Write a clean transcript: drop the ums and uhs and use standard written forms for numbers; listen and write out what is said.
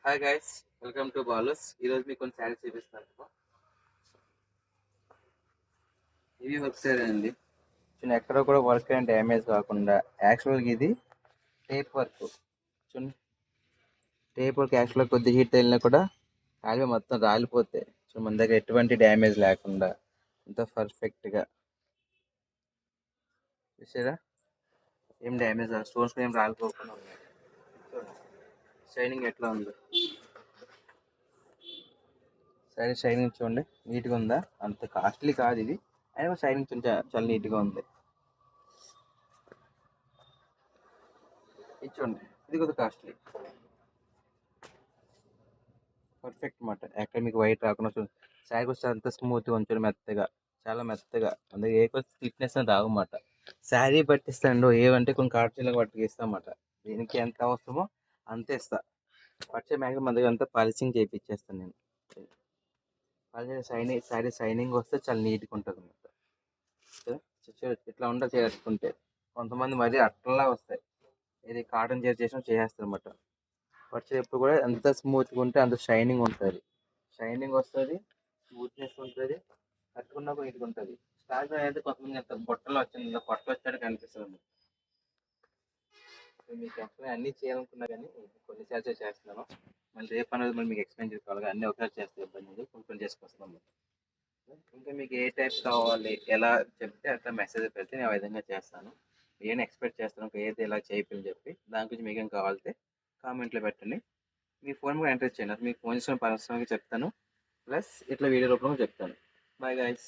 Hi guys, welcome to Bala's. ఈరోజు మీకు కొన్ని శారీస్ చూపిస్తాను. ఇవి వర్క్ సైడ్ అండి. చూడండి, ఎక్కడ కూడా వర్క్ అండ్ డ్యామేజ్ కాకుండా యాక్చువల్గా ఇది టేప్ వర్క్. చూడండి, టేప్ వర్క్ యాక్చువల్గా కొద్ది హీట్ తగిలినా కూడా కాలి మొత్తం రాలిపోతాయి. సో మన దగ్గర ఎటువంటి డ్యామేజ్ లేకుండా అంత పర్ఫెక్ట్గా చూసారా, ఏం డ్యామేజ్ స్టోన్స్ ఏం రాలిపోకుండా ఉన్నాయి. చూడండి షైనింగ్ ఎట్లా ఉందో, సరే షైనింగ్ చూడండి నీట్గా ఉందా. అంత కాస్ట్లీ కాదు ఇది, అయినా షైనింగ్ చాలా నీట్గా ఉంది. ఇది చూడండి, ఇది కూడా కాస్ట్లీ, పర్ఫెక్ట్ మాట. ఎక్కడ మీకు వైట్ రాకుండా చూడండి. శారీ కూడా అంత స్మూత్గా ఉంచడం, మెత్తగా, చాలా మెత్తగా. అందుకే ఏ కొంచెం స్టిఫ్నెస్ అని రావన్నమాట. శారీ పట్టిస్తాండు ఏమంటే కొన్ని కార్చీలకు పట్టుకు ఇస్తామాట. దీనికి ఎంత అవసరమో అంతే ఇస్తా. పట్టే మ్యాక్సిమం మన దగ్గర అంతా పాలిషింగ్ చేయించేస్తాను నేను. షైనింగ్ శారీ షైనింగ్ వస్తే చాలా నీట్గా ఉంటుంది అన్నమాట. ఇట్లా ఉండాలి చేసుకుంటే. కొంతమంది మరీ అట్లా వస్తాయి, ఇది కాటన్ చేసేస్తారు అన్నమాట. వచ్చేటప్పుడు కూడా ఎంత స్మూత్గా ఉంటే అంత షైనింగ్ ఉంటుంది, షైనింగ్ వస్తుంది, స్మూత్నెస్ ఉంటుంది, కట్టుకున్నా కూడా నీట్గా ఉంటుంది. స్టార్టింగ్ అయితే కొంతమంది ఎంత బొట్టలు వచ్చింది, బొట్టలు వచ్చాడు కనిపిస్తుంది. మీకు ఎక్స్ప్లెయిన్ అన్నీ చేయాలనుకున్నా కానీ కొన్ని సార్లు చేస్తున్నాను. మళ్ళీ రేపు అనేది మళ్ళీ మీకు ఎక్స్ప్లెయిన్ చేసుకోవాలి, అన్నీ ఒకసారి చేస్తే ఇబ్బంది ఉంది, కొన్ని కొన్ని చేసుకొస్తున్నాము. ఇంకా మీకు ఏ టైప్ కావాలి ఎలా చెప్తే అట్లా మెసేజ్ పెడితే నేను ఆ విధంగా చేస్తాను. నేను ఎక్స్పెక్ట్ చేస్తాను ఏది ఎలా చేయాలని చెప్పి. దాని గురించి మీకు ఏం కావాలితే కామెంట్లో పెట్టండి. మీ ఫోన్ కూడా ఎంటర్ చేయండి, మీకు ఫోన్ చేసిన పర్సనల్గా చెప్తాను, ప్లస్ ఇట్లా వీడియో రూపంలో చెప్తాను. Bye guys.